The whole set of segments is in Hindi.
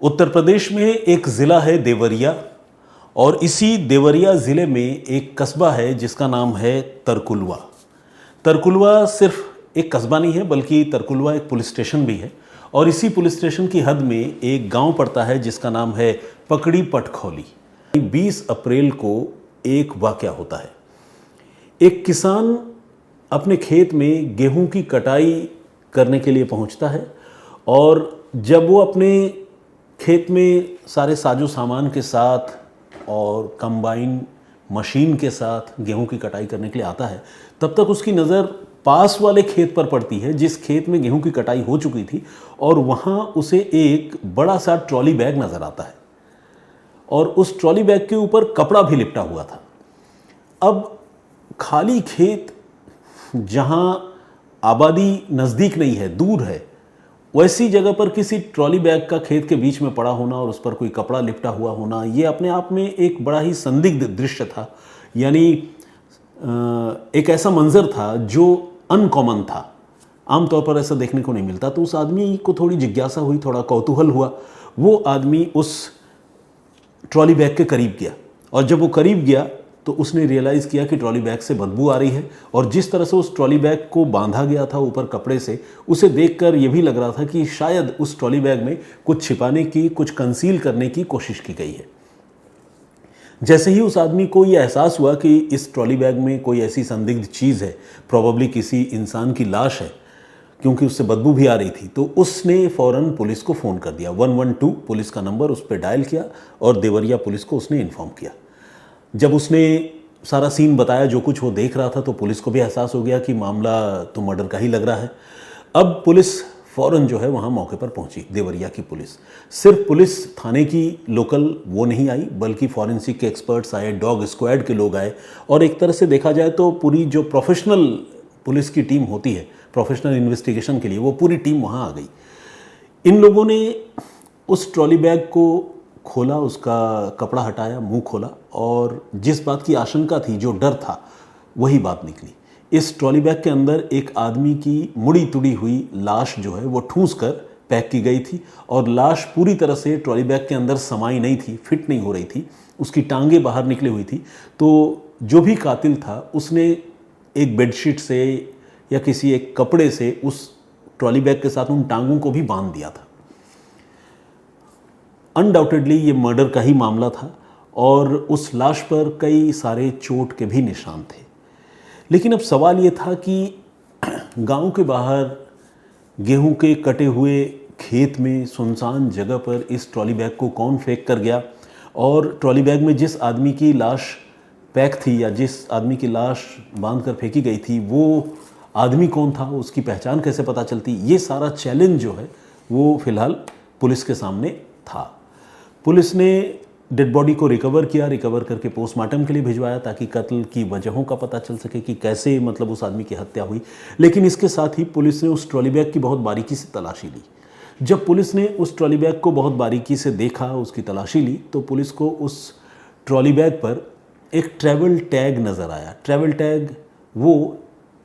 उत्तर प्रदेश में एक ज़िला है देवरिया और इसी देवरिया ज़िले में एक कस्बा है जिसका नाम है तरकुलवा। तरकुलवा सिर्फ एक कस्बा नहीं है बल्कि तरकुलवा एक पुलिस स्टेशन भी है और इसी पुलिस स्टेशन की हद में एक गांव पड़ता है जिसका नाम है पकड़ी पटखौली। 20 अप्रैल को एक वाकया होता है। एक किसान अपने खेत में गेहूं की कटाई करने के लिए पहुंचता है और जब वो अपने खेत में सारे साजो सामान के साथ और कंबाइन मशीन के साथ गेहूं की कटाई करने के लिए आता है, तब तक उसकी नज़र पास वाले खेत पर पड़ती है जिस खेत में गेहूं की कटाई हो चुकी थी और वहाँ उसे एक बड़ा सा ट्रॉली बैग नज़र आता है और उस ट्रॉली बैग के ऊपर कपड़ा भी लिपटा हुआ था। अब खाली खेत जहाँ आबादी नज़दीक नहीं है, दूर है, वैसी जगह पर किसी ट्रॉली बैग का खेत के बीच में पड़ा होना और उस पर कोई कपड़ा लिपटा हुआ होना, ये अपने आप में एक बड़ा ही संदिग्ध दृश्य था। यानी एक ऐसा मंजर था जो अनकॉमन था, आमतौर पर ऐसा देखने को नहीं मिलता। तो उस आदमी को थोड़ी जिज्ञासा हुई, थोड़ा कौतूहल हुआ। वो आदमी उस ट्रॉली बैग के करीब गया और जब वो करीब गया तो उसने रियलाइज़ किया कि ट्रॉली बैग से बदबू आ रही है और जिस तरह से उस ट्रॉली बैग को बांधा गया था ऊपर कपड़े से, उसे देखकर यह भी लग रहा था कि शायद उस ट्रॉली बैग में कुछ छिपाने की, कुछ कंसील करने की कोशिश की गई है। जैसे ही उस आदमी को यह एहसास हुआ कि इस ट्रॉली बैग में कोई ऐसी संदिग्ध चीज़ है, प्रॉबेबली किसी इंसान की लाश है, क्योंकि उससे बदबू भी आ रही थी, तो उसने फ़ौरन पुलिस को फ़ोन कर दिया। 112 पुलिस का नंबर उस पर डायल किया और देवरिया पुलिस को उसने इन्फॉर्म किया। जब उसने सारा सीन बताया, जो कुछ वो देख रहा था, तो पुलिस को भी एहसास हो गया कि मामला तो मर्डर का ही लग रहा है। अब पुलिस फ़ौरन जो है वहाँ मौके पर पहुँची, देवरिया की पुलिस। सिर्फ पुलिस थाने की लोकल वो नहीं आई, बल्कि फॉरेंसिक के एक्सपर्ट्स आए, डॉग स्क्वाड के लोग आए और एक तरह से देखा जाए तो पूरी जो प्रोफेशनल पुलिस की टीम होती है प्रोफेशनल इन्वेस्टिगेशन के लिए, वो पूरी टीम वहाँ आ गई। इन लोगों ने उस ट्रॉली बैग को खोला, उसका कपड़ा हटाया, मुंह खोला और जिस बात की आशंका थी, जो डर था, वही बात निकली। इस ट्रॉली बैग के अंदर एक आदमी की मुड़ी तुड़ी हुई लाश जो है वो ठूंस कर पैक की गई थी और लाश पूरी तरह से ट्रॉली बैग के अंदर समाई नहीं थी, फिट नहीं हो रही थी, उसकी टांगें बाहर निकली हुई थी। तो जो भी कातिल था उसने एक बेडशीट से या किसी एक कपड़े से उस ट्रॉली बैग के साथ उन टांगों को भी बांध दिया था। अनडाउटेडली ये मर्डर का ही मामला था और उस लाश पर कई सारे चोट के भी निशान थे। लेकिन अब सवाल ये था कि गांव के बाहर गेहूं के कटे हुए खेत में सुनसान जगह पर इस ट्रॉली बैग को कौन फेंक कर गया और ट्रॉली बैग में जिस आदमी की लाश पैक थी या जिस आदमी की लाश बांध कर फेंकी गई थी, वो आदमी कौन था, उसकी पहचान कैसे पता चलती। ये सारा चैलेंज जो है वो फिलहाल पुलिस के सामने था। पुलिस ने डेड बॉडी को रिकवर किया, रिकवर करके पोस्टमार्टम के लिए भिजवाया ताकि कत्ल की वजहों का पता चल सके कि कैसे उस आदमी की हत्या हुई। लेकिन इसके साथ ही पुलिस ने उस ट्रॉली बैग की बहुत बारीकी से तलाशी ली। जब पुलिस ने उस ट्रॉली बैग को बहुत बारीकी से देखा, उसकी तलाशी ली, तो पुलिस को उस ट्रॉली बैग पर एक ट्रैवल टैग नज़र आया। ट्रैवल टैग वो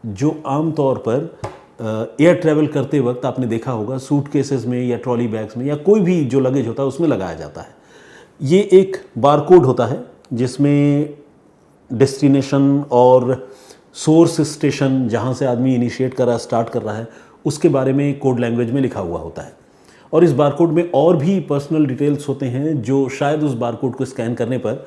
जो आम तौर पर एयर ट्रैवल करते वक्त आपने देखा होगा सूटकेसेस में या ट्रॉली बैग्स में या कोई भी जो लगेज होता है उसमें लगाया जाता है। ये एक बारकोड होता है जिसमें डेस्टिनेशन और सोर्स स्टेशन, जहाँ से आदमी इनिशिएट कर रहा है, स्टार्ट कर रहा है, उसके बारे में कोड लैंग्वेज में लिखा हुआ होता है। और इस बारकोड में और भी पर्सनल डिटेल्स होते हैं जो शायद उस बारकोड को स्कैन करने पर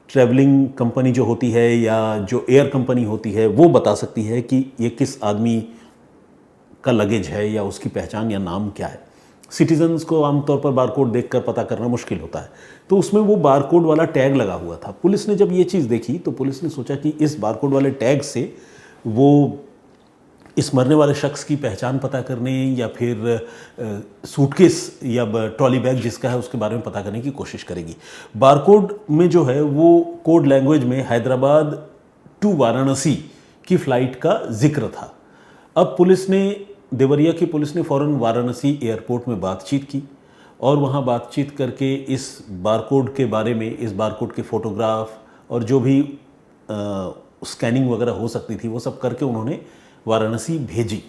ट्रैवलिंग कंपनी जो होती है या जो एयर कंपनी होती है वो बता सकती है कि ये किस आदमी का लगेज है या उसकी पहचान या नाम क्या है। सिटीजन्स को आमतौर पर बारकोड देखकर पता करना मुश्किल होता है, तो उसमें वो बारकोड वाला टैग लगा हुआ था। पुलिस ने जब ये चीज़ देखी तो पुलिस ने सोचा कि इस बारकोड वाले टैग से वो इस मरने वाले शख्स की पहचान पता करने या फिर सूटकेस या ट्रॉली बैग जिसका है उसके बारे में पता करने की कोशिश करेगी। बारकोड में जो है वो कोड लैंग्वेज में हैदराबाद टू वाराणसी की फ़्लाइट का जिक्र था। अब देवरिया की पुलिस ने फ़ौरन वाराणसी एयरपोर्ट में बातचीत की और वहाँ बातचीत करके इस बारकोड के बारे में, इस बारकोड के फ़ोटोग्राफ और जो भी स्कैनिंग वगैरह हो सकती थी वो सब करके उन्होंने वाराणसी भेजी।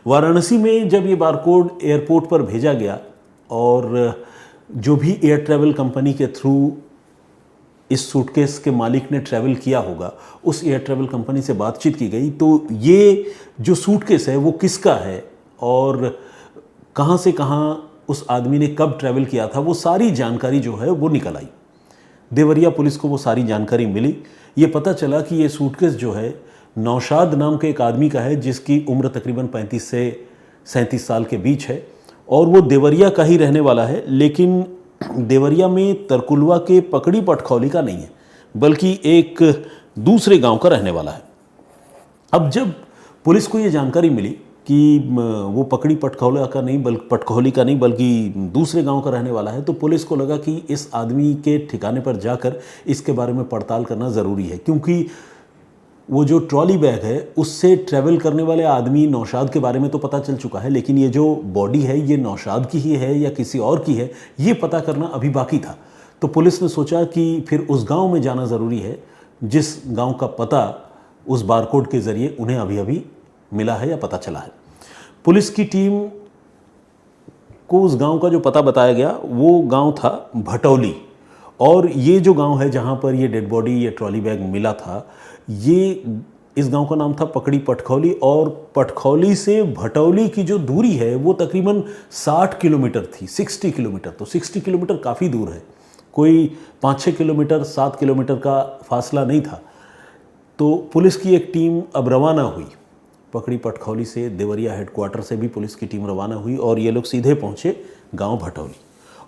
वाराणसी में जब ये बारकोड एयरपोर्ट पर भेजा गया और जो भी एयर ट्रैवल कंपनी के थ्रू इस सूटकेस के मालिक ने ट्रैवल किया होगा, उस एयर ट्रैवल कंपनी से बातचीत की गई तो ये जो सूटकेस है वो किसका है और कहाँ से कहाँ उस आदमी ने कब ट्रैवल किया था, वो सारी जानकारी जो है वो निकल आई। देवरिया पुलिस को वो सारी जानकारी मिली। ये पता चला कि ये सूटकेस जो है नौशाद नाम के एक आदमी का है, जिसकी उम्र तकरीबन 35 से 37 साल के बीच है और वो देवरिया का ही रहने वाला है। लेकिन देवरिया में तरकुलवा के पकड़ी पटखौली का नहीं है, बल्कि एक दूसरे गांव का रहने वाला है। अब जब पुलिस को ये जानकारी मिली कि वो पकड़ी पटखौला का नहीं पटखौली का नहीं बल्कि दूसरे गांव का रहने वाला है, तो पुलिस को लगा कि इस आदमी के ठिकाने पर जाकर इसके बारे में पड़ताल करना ज़रूरी है, क्योंकि वो जो ट्रॉली बैग है उससे ट्रैवल करने वाले आदमी नौशाद के बारे में तो पता चल चुका है, लेकिन ये जो बॉडी है ये नौशाद की ही है या किसी और की है, ये पता करना अभी बाकी था। तो पुलिस ने सोचा कि फिर उस गांव में जाना ज़रूरी है जिस गांव का पता उस बारकोड के ज़रिए उन्हें अभी अभी मिला है या पता चला है। पुलिस की टीम को उस गांव का जो पता बताया गया वो गांव था भटौली, और ये जो गांव है जहां पर ये डेड बॉडी या ट्रॉली बैग मिला था, ये इस गांव का नाम था पकड़ी पटखौली। और पटखौली से भटौली की जो दूरी है वो तकरीबन 60 किलोमीटर थी, 60 किलोमीटर। तो 60 किलोमीटर काफ़ी दूर है, कोई 5-6 किलोमीटर 7 किलोमीटर का फासला नहीं था। तो पुलिस की एक टीम अब रवाना हुई पकड़ी पटखौली से। देवरिया हेडक्वार्टर से भी पुलिस की टीम रवाना हुई और ये लोग सीधे पहुँचे गाँव भटौली,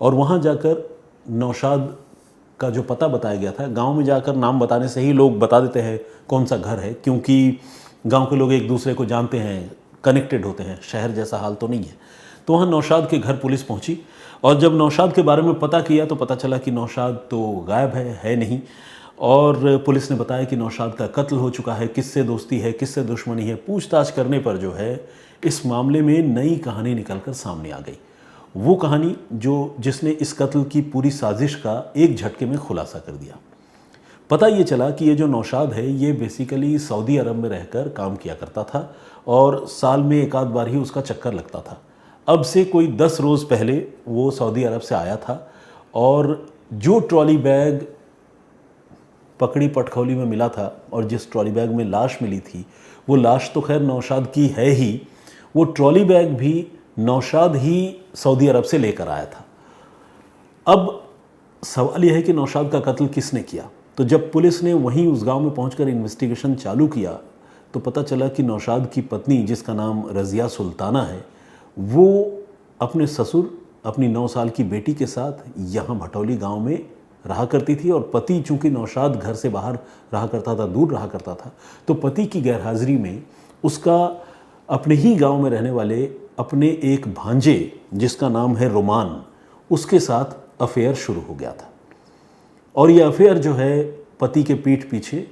और वहाँ जाकर नौशाद का जो पता बताया गया था, गांव में जाकर नाम बताने से ही लोग बता देते हैं कौन सा घर है, क्योंकि गांव के लोग एक दूसरे को जानते हैं, कनेक्टेड होते हैं, शहर जैसा हाल तो नहीं है। तो वहाँ नौशाद के घर पुलिस पहुंची और जब नौशाद के बारे में पता किया तो पता चला कि नौशाद तो गायब है नहीं। और पुलिस ने बताया कि नौशाद का कत्ल हो चुका है। किससे दोस्ती है, किससे दुश्मनी है, पूछताछ करने पर जो है इस मामले में नई कहानी निकलकर सामने आ गई। वो कहानी जिसने इस कत्ल की पूरी साजिश का एक झटके में खुलासा कर दिया। पता ये चला कि ये जो नौशाद है ये बेसिकली सऊदी अरब में रहकर काम किया करता था और साल में एक आध बार ही उसका चक्कर लगता था। अब से कोई 10 रोज़ पहले वो सऊदी अरब से आया था और जो ट्रॉली बैग पकड़ी पटखौली में मिला था और जिस ट्रॉली बैग में लाश मिली थी, वो लाश तो खैर नौशाद की है ही, वो ट्रॉली बैग भी नौशाद ही सऊदी अरब से लेकर आया था। अब सवाल यह है कि नौशाद का कत्ल किसने किया। तो जब पुलिस ने वहीं उस गांव में पहुंचकर इन्वेस्टिगेशन चालू किया तो पता चला कि नौशाद की पत्नी, जिसका नाम रज़िया सुल्ताना है, वो अपने ससुर अपनी 9 साल की बेटी के साथ यहाँ भटौली गांव में रहा करती थी। और पति चूँकि नौशाद घर से बाहर रहा करता था, दूर रहा करता था, तो पति की गैरहाजिरी में उसका अपने ही गांव में रहने वाले अपने एक भांजे, जिसका नाम है रोमान, उसके साथ अफेयर शुरू हो गया था। और ये अफेयर जो है पति के पीठ पीछे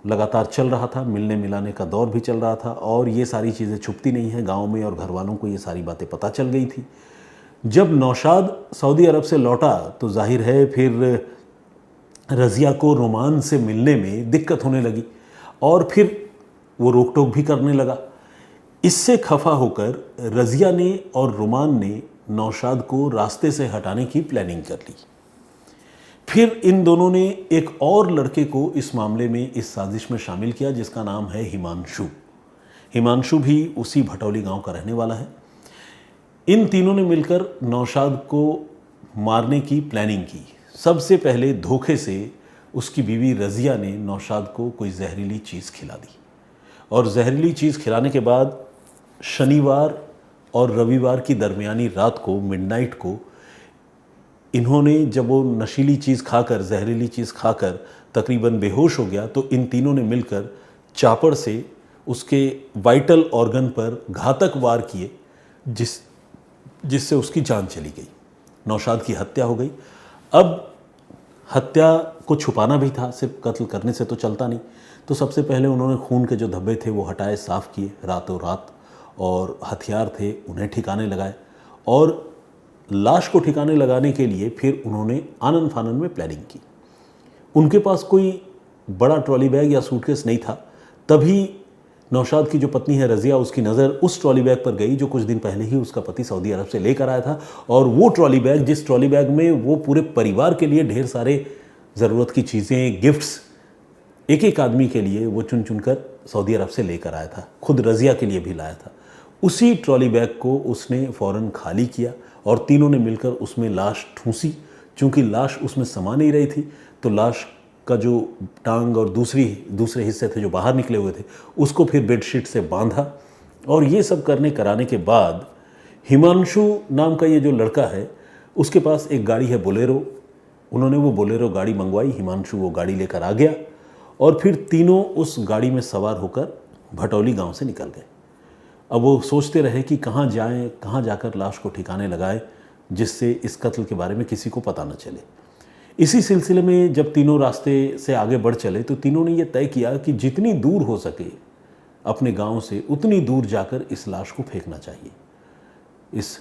लगातार चल रहा था, मिलने मिलाने का दौर भी चल रहा था। और ये सारी चीज़ें छुपती नहीं हैं, गांव में और घर वालों को ये सारी बातें पता चल गई थी। जब नौशाद सऊदी अरब से लौटा तो जाहिर है फिर रज़िया को रोमान से मिलने में दिक्कत होने लगी और फिर वो रोक टोक भी करने लगा। इससे खफा होकर रज़िया ने और रोमान ने नौशाद को रास्ते से हटाने की प्लानिंग कर ली। फिर इन दोनों ने एक और लड़के को इस मामले में, इस साजिश में शामिल किया, जिसका नाम है हिमांशु। हिमांशु भी उसी भटौली गांव का रहने वाला है। इन तीनों ने मिलकर नौशाद को मारने की प्लानिंग की। सबसे पहले धोखे से उसकी बीवी रज़िया ने नौशाद को कोई जहरीली चीज़ खिला दी और जहरीली चीज़ खिलाने के बाद शनिवार और रविवार की दरमियानी रात को, मिडनाइट को, इन्होंने जब वो नशीली चीज़ खाकर, जहरीली चीज़ खाकर तकरीबन बेहोश हो गया तो इन तीनों ने मिलकर चापड़ से उसके वाइटल ऑर्गन पर घातक वार किए, जिससे उसकी जान चली गई। नौशाद की हत्या हो गई। अब हत्या को छुपाना भी था, सिर्फ कत्ल करने से तो चलता नहीं। तो सबसे पहले उन्होंने खून के जो धब्बे थे वो हटाए, साफ़ किए रातों रात, और हथियार थे उन्हें ठिकाने लगाए। और लाश को ठिकाने लगाने के लिए फिर उन्होंने आनन फानन में प्लानिंग की। उनके पास कोई बड़ा ट्रॉली बैग या सूटकेस नहीं था, तभी नौशाद की जो पत्नी है रज़िया, उसकी नज़र उस ट्रॉली बैग पर गई जो कुछ दिन पहले ही उसका पति सऊदी अरब से लेकर आया था। और वो ट्रॉली बैग, जिस ट्रॉली बैग में वो पूरे परिवार के लिए ढेर सारे ज़रूरत की चीज़ें, गिफ्ट्स एक एक आदमी के लिए वो चुन चुन कर सऊदी अरब से लेकर आया था, खुद रज़िया के लिए भी लाया था, उसी ट्रॉली बैग को उसने फ़ौरन खाली किया और तीनों ने मिलकर उसमें लाश ठूंसी। चूँकि लाश उसमें समा नहीं रही थी तो लाश का जो टांग और दूसरे हिस्से थे जो बाहर निकले हुए थे, उसको फिर बेडशीट से बांधा। और ये सब कराने के बाद हिमांशु नाम का ये जो लड़का है, उसके पास एक गाड़ी है बोलेरो। उन्होंने वो बोलेरो गाड़ी मंगवाई, हिमांशु वो गाड़ी लेकर आ गया और फिर तीनों उस गाड़ी में सवार होकर भटौली गांव से निकल गए। अब वो सोचते रहे कि कहाँ जाएं, कहाँ जाकर लाश को ठिकाने लगाएं जिससे इस कत्ल के बारे में किसी को पता न चले। इसी सिलसिले में जब तीनों रास्ते से आगे बढ़ चले तो तीनों ने ये तय किया कि जितनी दूर हो सके अपने गांव से उतनी दूर जाकर इस लाश को फेंकना चाहिए, इस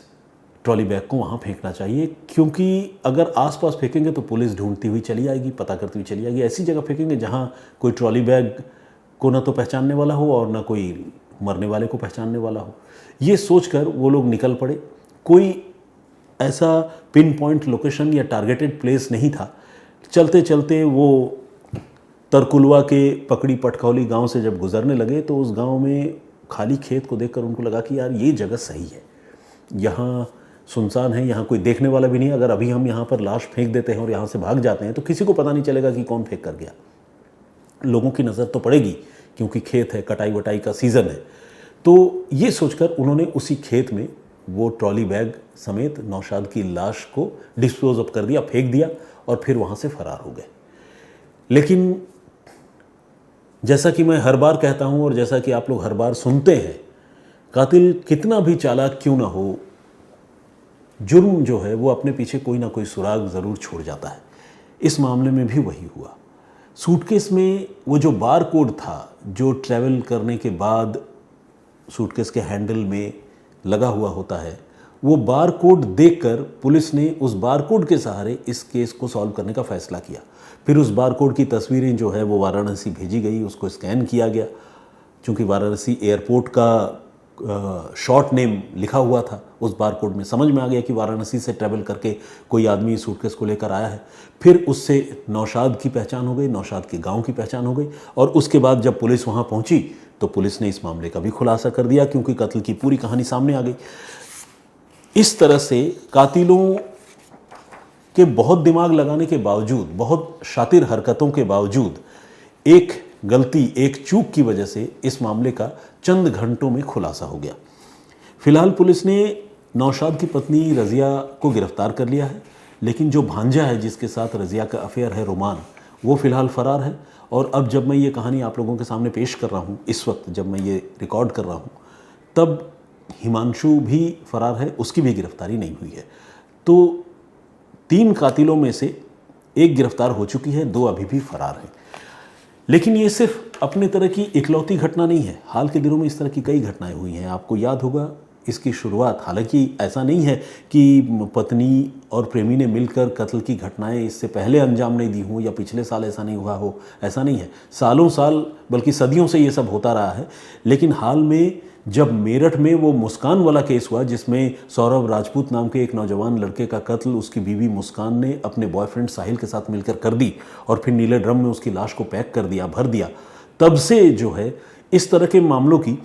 ट्रॉली बैग को वहाँ फेंकना चाहिए, क्योंकि अगर आसपास फेंकेंगे तो पुलिस ढूंढती हुई चली आएगी, पता करती हुई चली आएगी। ऐसी जगह फेंकेंगे जहाँ कोई ट्रॉली बैग को ना तो पहचानने वाला हो और ना कोई मरने वाले को पहचानने वाला हो। ये सोचकर वो लोग निकल पड़े। कोई ऐसा पिन पॉइंट लोकेशन या टारगेटेड प्लेस नहीं था। चलते चलते वो तरकुलवा के पकड़ी पटखौली गांव से जब गुजरने लगे तो उस गांव में खाली खेत को देखकर उनको लगा कि यार ये जगह सही है, यहाँ सुनसान है, यहाँ कोई देखने वाला भी नहीं। अगर अभी हम यहाँ पर लाश फेंक देते हैं और यहाँ से भाग जाते हैं तो किसी को पता नहीं चलेगा कि कौन फेंक कर गया। लोगों की नज़र तो पड़ेगी क्योंकि खेत है, कटाई वटाई का सीज़न है। तो ये सोचकर उन्होंने उसी खेत में वो ट्रॉली बैग समेत नौशाद की लाश को डिस्पोज ऑफ कर दिया, फेंक दिया और फिर वहाँ से फरार हो गए। लेकिन जैसा कि मैं हर बार कहता हूँ और जैसा कि आप लोग हर बार सुनते हैं, कातिल कितना भी चालाक क्यों ना हो, जुर्म जो है वो अपने पीछे कोई ना कोई सुराग ज़रूर छोड़ जाता है। इस मामले में भी वही हुआ। सूटकेस में वो जो बार कोड था जो ट्रैवल करने के बाद सूटकेस के हैंडल में लगा हुआ होता है, वो बार कोड देखकर पुलिस ने उस बार कोड के सहारे इस केस को सॉल्व करने का फैसला किया। फिर उस बार कोड की तस्वीरें जो है वो वाराणसी भेजी गई, उसको स्कैन किया गया। चूँकि वाराणसी एयरपोर्ट का शॉर्ट नेम लिखा हुआ था उस बार कोड में, समझ में आ गया कि वाराणसी से ट्रैवल करके कोई आदमी सूटकेस को लेकर आया है। फिर उससे नौशाद की पहचान हो गई, नौशाद के गांव की पहचान हो गई। और उसके बाद जब पुलिस वहां पहुंची तो पुलिस ने इस मामले का भी खुलासा कर दिया क्योंकि कत्ल की पूरी कहानी सामने आ गई। इस तरह से कातिलों के बहुत दिमाग लगाने के बावजूद, बहुत शातिर हरकतों के बावजूद, एक गलती, एक चूक की वजह से इस मामले का चंद घंटों में खुलासा हो गया। फिलहाल पुलिस ने नौशाद की पत्नी रज़िया को गिरफ्तार कर लिया है, लेकिन जो भांजा है जिसके साथ रज़िया का अफेयर है, रोमान, वो फिलहाल फरार है। और अब जब मैं ये कहानी आप लोगों के सामने पेश कर रहा हूँ, इस वक्त जब मैं ये रिकॉर्ड कर रहा हूँ, तब हिमांशु भी फरार है, उसकी भी गिरफ्तारी नहीं हुई है। तो 3 कातिलों में से एक गिरफ्तार हो चुकी है, 2 अभी भी फरार हैं। लेकिन ये सिर्फ अपने तरह की इकलौती घटना नहीं है। हाल के दिनों में इस तरह की कई घटनाएं हुई हैं। आपको याद होगा इसकी शुरुआत, हालांकि ऐसा नहीं है कि पत्नी और प्रेमी ने मिलकर कत्ल की घटनाएं इससे पहले अंजाम नहीं दी हों या पिछले साल ऐसा नहीं हुआ हो, ऐसा नहीं है। सालों साल बल्कि सदियों से ये सब होता रहा है। लेकिन हाल में जब मेरठ में वो मुस्कान वाला केस हुआ जिसमें सौरभ राजपूत नाम के एक नौजवान लड़के का कत्ल उसकी बीवी मुस्कान ने अपने बॉयफ्रेंड साहिल के साथ मिलकर कर दी और फिर नीले ड्रम में उसकी लाश को पैक कर दिया, भर दिया, तब से जो है इस तरह के मामलों की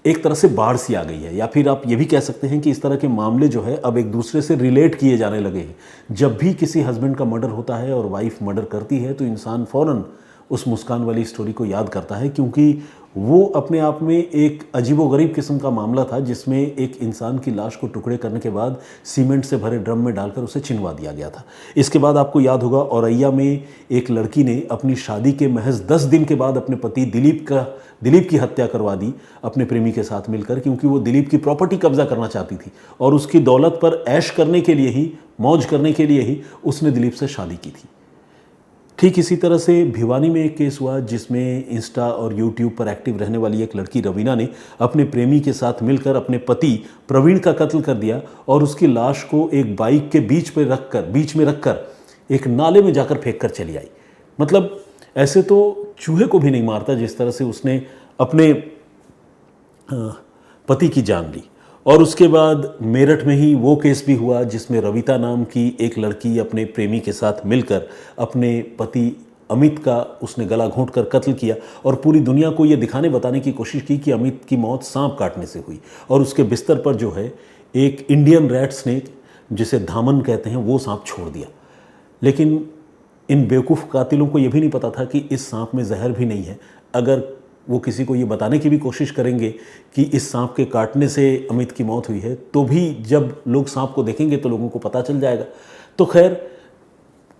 एक तरह से बाढ़ सी आ गई है। या फिर आप ये भी कह सकते हैं कि इस तरह के मामले जो है अब एक दूसरे से रिलेट किए जाने लगे हैं। जब भी किसी हस्बैंड का मर्डर होता है और वाइफ मर्डर करती है तो इंसान फ़ौरन उस मुस्कान वाली स्टोरी को याद करता है, क्योंकि वो अपने आप में एक अजीबोगरीब किस्म का मामला था जिसमें एक इंसान की लाश को टुकड़े करने के बाद सीमेंट से भरे ड्रम में डालकर उसे चिनवा दिया गया था। इसके बाद आपको याद होगा औरैया में एक लड़की ने अपनी शादी के महज 10 दिन के बाद अपने पति दिलीप की हत्या करवा दी अपने प्रेमी के साथ मिलकर, क्योंकि वो दिलीप की प्रॉपर्टी कब्जा करना चाहती थी और उसकी दौलत पर ऐश करने के लिए ही, मौज करने के लिए ही उसने दिलीप से शादी की थी। ठीक इसी तरह से भिवानी में एक केस हुआ जिसमें इंस्टा और यूट्यूब पर एक्टिव रहने वाली एक लड़की रवीना ने अपने प्रेमी के साथ मिलकर अपने पति प्रवीण का कत्ल कर दिया और उसकी लाश को एक बाइक के बीच में रखकर एक नाले में जाकर फेंक कर चली आई। मतलब ऐसे तो चूहे को भी नहीं मारता जिस तरह से उसने अपने पति की जान ली। और उसके बाद मेरठ में ही वो केस भी हुआ जिसमें रविता नाम की एक लड़की अपने प्रेमी के साथ मिलकर अपने पति अमित का उसने गला घोंट कर कत्ल किया और पूरी दुनिया को ये दिखाने बताने की कोशिश की कि अमित की मौत सांप काटने से हुई और उसके बिस्तर पर जो है एक इंडियन रैट स्नेक जिसे धामन कहते हैं वो सांप छोड़ दिया। लेकिन इन बेवकूफ़ कातिलों को ये भी नहीं पता था कि इस सांप में जहर भी नहीं है। अगर वो किसी को ये बताने की भी कोशिश करेंगे कि इस सांप के काटने से अमित की मौत हुई है तो भी जब लोग सांप को देखेंगे तो लोगों को पता चल जाएगा। तो खैर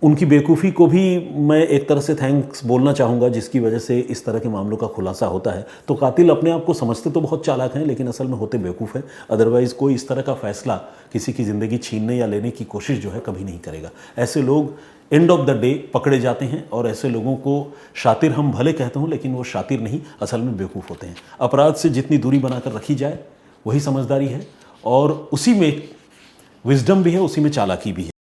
उनकी बेवकूफ़ी को भी मैं एक तरह से थैंक्स बोलना चाहूँगा जिसकी वजह से इस तरह के मामलों का खुलासा होता है। तो कातिल अपने आप को समझते तो बहुत चालाक हैं लेकिन असल में होते बेवकूफ़ हैं। अदरवाइज़ कोई इस तरह का फैसला किसी की ज़िंदगी छीनने या लेने की कोशिश जो है कभी नहीं करेगा। ऐसे लोग एंड ऑफ द डे पकड़े जाते हैं और ऐसे लोगों को शातिर हम भले कहते हों लेकिन वो शातिर नहीं, असल में बेवकूफ़ होते हैं। अपराध से जितनी दूरी बनाकर रखी जाए वही समझदारी है और उसी में विजडम भी है, उसी में चालाकी भी है।